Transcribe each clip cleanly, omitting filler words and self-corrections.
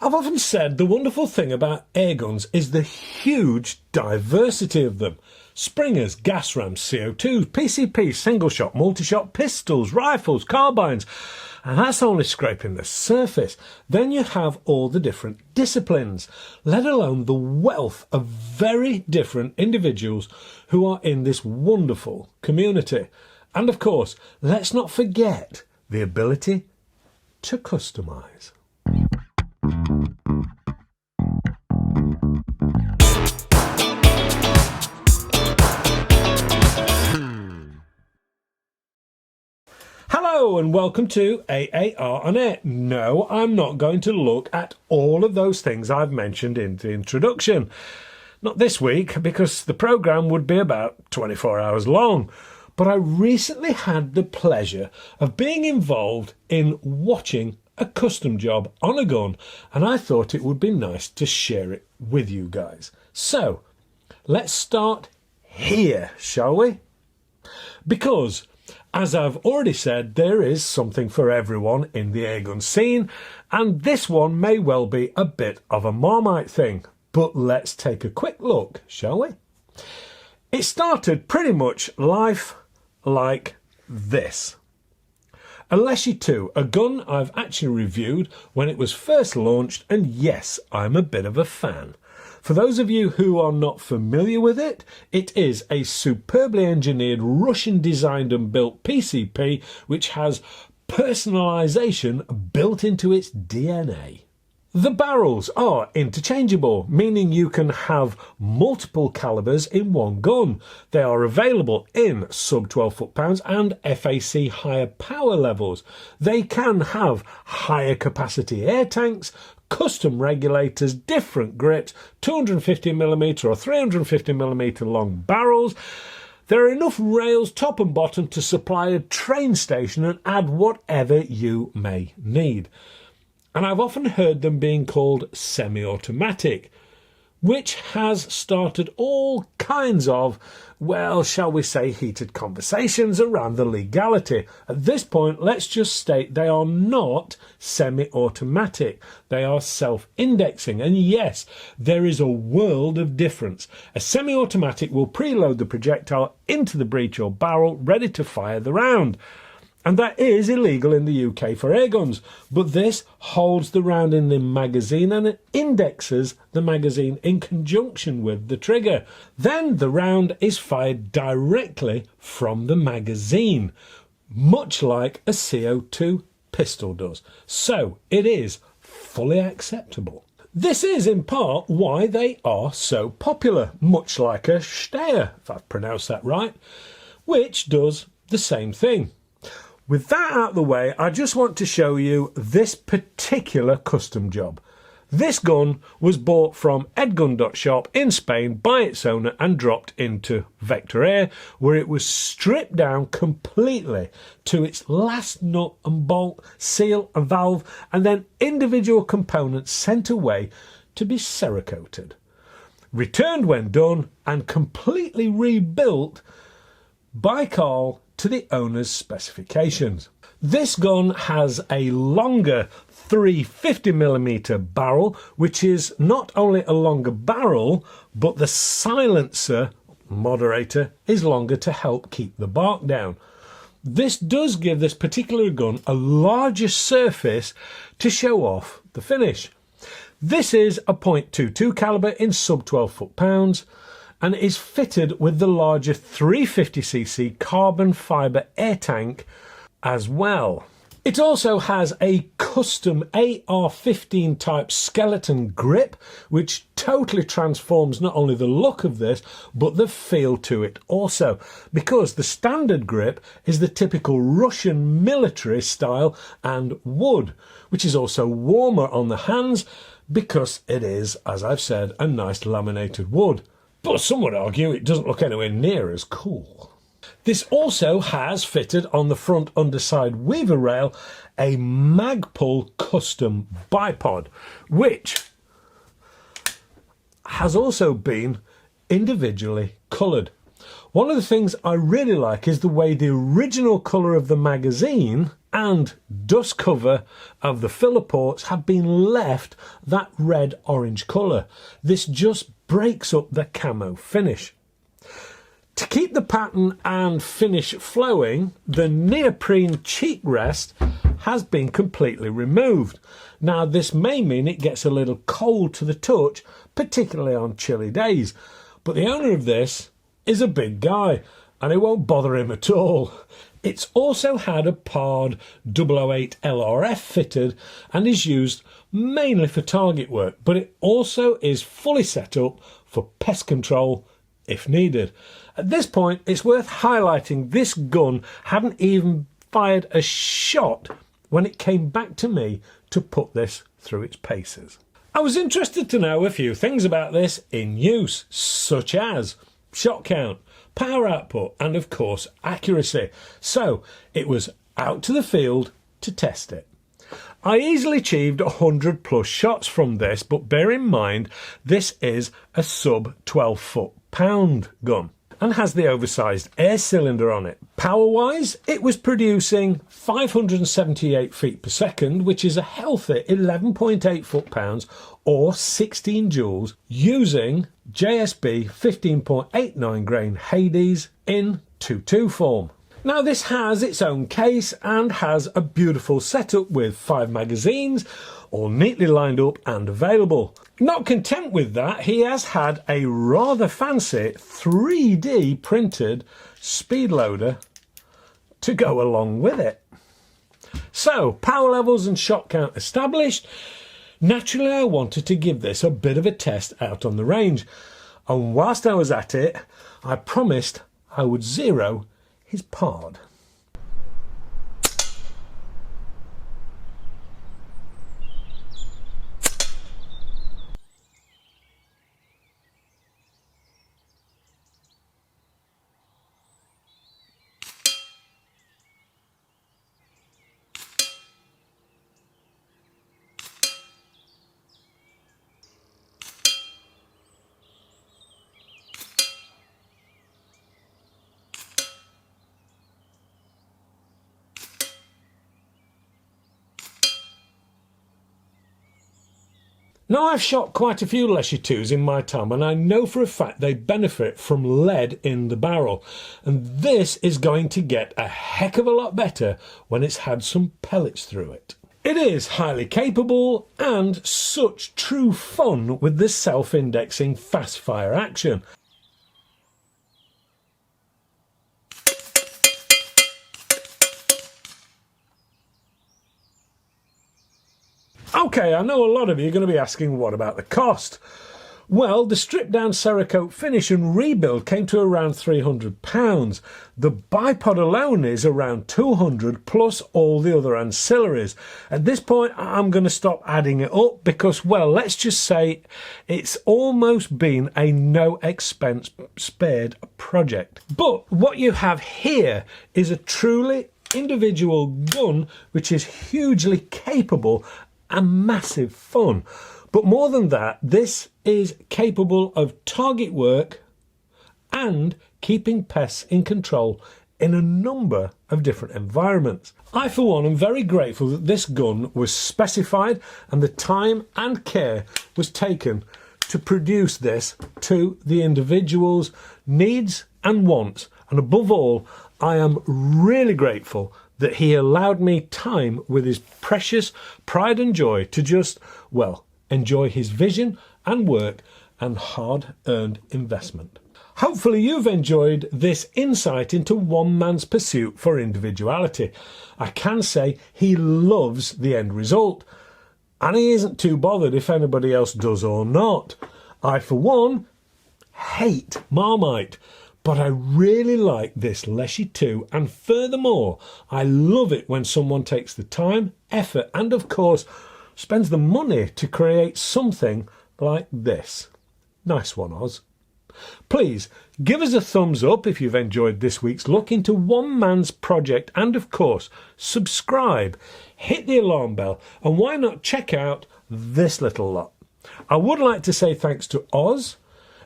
I've often said the wonderful thing about airguns is the huge diversity of them. Springers, gas rams, CO2s, PCPs, single shot, multi-shot, pistols, rifles, carbines. And that's only scraping the surface. Then you have all the different disciplines, let alone the wealth of very different individuals who are in this wonderful community. And of course, let's not forget the ability to customise. Hello and welcome to AAR on Air. No, I'm not going to look at all of those things I've mentioned in the introduction. Not this week, because the programme would be about 24 hours long. But I recently had the pleasure of being involved in watching a custom job on a gun, and I thought it would be nice to share it with you guys. So, let's start here, shall we? Because, as I've already said, there is something for everyone in the airgun scene, and this one may well be a bit of a Marmite thing. But let's take a quick look, shall we? It started pretty much life like this. A Leshiy 2, a gun I've actually reviewed when it was first launched, and yes, I'm a bit of a fan. For those of you who are not familiar with it, it is a superbly engineered Russian designed and built PCP which has personalisation built into its DNA. The barrels are interchangeable, meaning you can have multiple calibers in one gun. They are available in sub 12 foot-pounds and FAC higher power levels. They can have higher capacity air tanks, custom regulators, different grips, 250mm or 350mm long barrels. There are enough rails top and bottom to supply a train station and add whatever you may need. And I've often heard them being called semi-automatic, which has started all kinds of, well, shall we say, heated conversations around the legality. At this point, let's just state they are not semi-automatic. They are self-indexing. And yes, there is a world of difference. A semi-automatic will preload the projectile into the breech or barrel, ready to fire the round. And that is illegal in the UK for airguns, but this holds the round in the magazine and it indexes the magazine in conjunction with the trigger. Then the round is fired directly from the magazine, much like a CO2 pistol does. So it is fully acceptable. This is in part why they are so popular, much like a Steyr, if I've pronounced that right, which does the same thing. With that out of the way, I just want to show you this particular custom job. This gun was bought from EDgun.shop in Spain by its owner and dropped into Vector Air, where it was stripped down completely to its last nut and bolt, seal and valve, and then individual components sent away to be cerakoted. Returned when done and completely rebuilt by Karl to the owner's specifications. This gun has a longer 350mm barrel, which is not only a longer barrel, but the silencer moderator is longer to help keep the bark down. This does give this particular gun a larger surface to show off the finish. This is a .22 caliber in sub 12 foot-pounds, and is fitted with the larger 350cc carbon fibre air tank as well. It also has a custom AR-15 type skeleton grip, which totally transforms not only the look of this, but the feel to it also, because the standard grip is the typical Russian military style and wood, which is also warmer on the hands because it is, as I've said, a nice laminated wood. But some would argue it doesn't look anywhere near as cool. This also has fitted on the front underside weaver rail a Magpul custom bipod, which has also been individually coloured. One of the things I really like is the way the original colour of the magazine and dust cover of the filler ports have been left that red-orange colour. This just breaks up the camo finish. To keep the pattern and finish flowing, the neoprene cheek rest has been completely removed. Now this may mean it gets a little cold to the touch, particularly on chilly days, but the owner of this is a big guy and it won't bother him at all. It's also had a Pard 008 LRF fitted and is used mainly for target work, but it also is fully set up for pest control if needed. At this point, it's worth highlighting this gun hadn't even fired a shot when it came back to me to put this through its paces. I was interested to know a few things about this in use, such as shot count, power output, and of course accuracy. So it was out to the field to test it. I easily achieved 100 plus shots from this, but bear in mind this is a sub 12 foot-pound gun and has the oversized air cylinder on it. Power wise, it was producing 578 feet per second, which is a healthy 11.8 foot-pounds or 16 joules using JSB 15.89 grain Hades in 2.2 form. Now this has its own case and has a beautiful setup with 5 magazines, all neatly lined up and available. Not content with that, he has had a rather fancy 3D printed speed loader to go along with it. So, power levels and shot count established. Naturally, I wanted to give this a bit of a test out on the range. And whilst I was at it, I promised I would zero his Pard. Now I've shot quite a few Leshiy 2s in my time and I know for a fact they benefit from lead in the barrel, and this is going to get a heck of a lot better when it's had some pellets through it. It is highly capable and such true fun with the self-indexing fast fire action. Okay, I know a lot of you are going to be asking what about the cost? Well, the stripped down Cerakote finish and rebuild came to around £300. The bipod alone is around £200 plus all the other ancillaries. At this point, I'm going to stop adding it up because, well, let's just say it's almost been a no expense spared project. But what you have here is a truly individual gun which is hugely capable and massive fun. But more than that, this is capable of target work and keeping pests in control in a number of different environments. I, for one, am very grateful that this gun was specified and the time and care was taken to produce this to the individual's needs and wants. And above all, I am really grateful that he allowed me time with his precious pride and joy to just, well, enjoy his vision and work and hard-earned investment. Hopefully you've enjoyed this insight into one man's pursuit for individuality. I can say he loves the end result, and he isn't too bothered if anybody else does or not. I, for one, hate Marmite, but I really like this Leshiy 2, and furthermore, I love it when someone takes the time, effort, and of course, spends the money to create something like this. Nice one, Oz. Please, give us a thumbs up if you've enjoyed this week's look into one man's project, and of course, subscribe, hit the alarm bell, and why not check out this little lot. I would like to say thanks to Oz,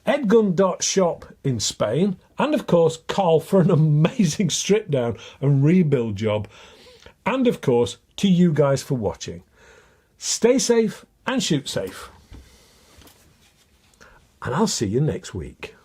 EDgun.shop in Spain, and of course Karl for an amazing strip down and rebuild job. and of course to you guys for watching. Stay safe and shoot safe. And I'll see you next week.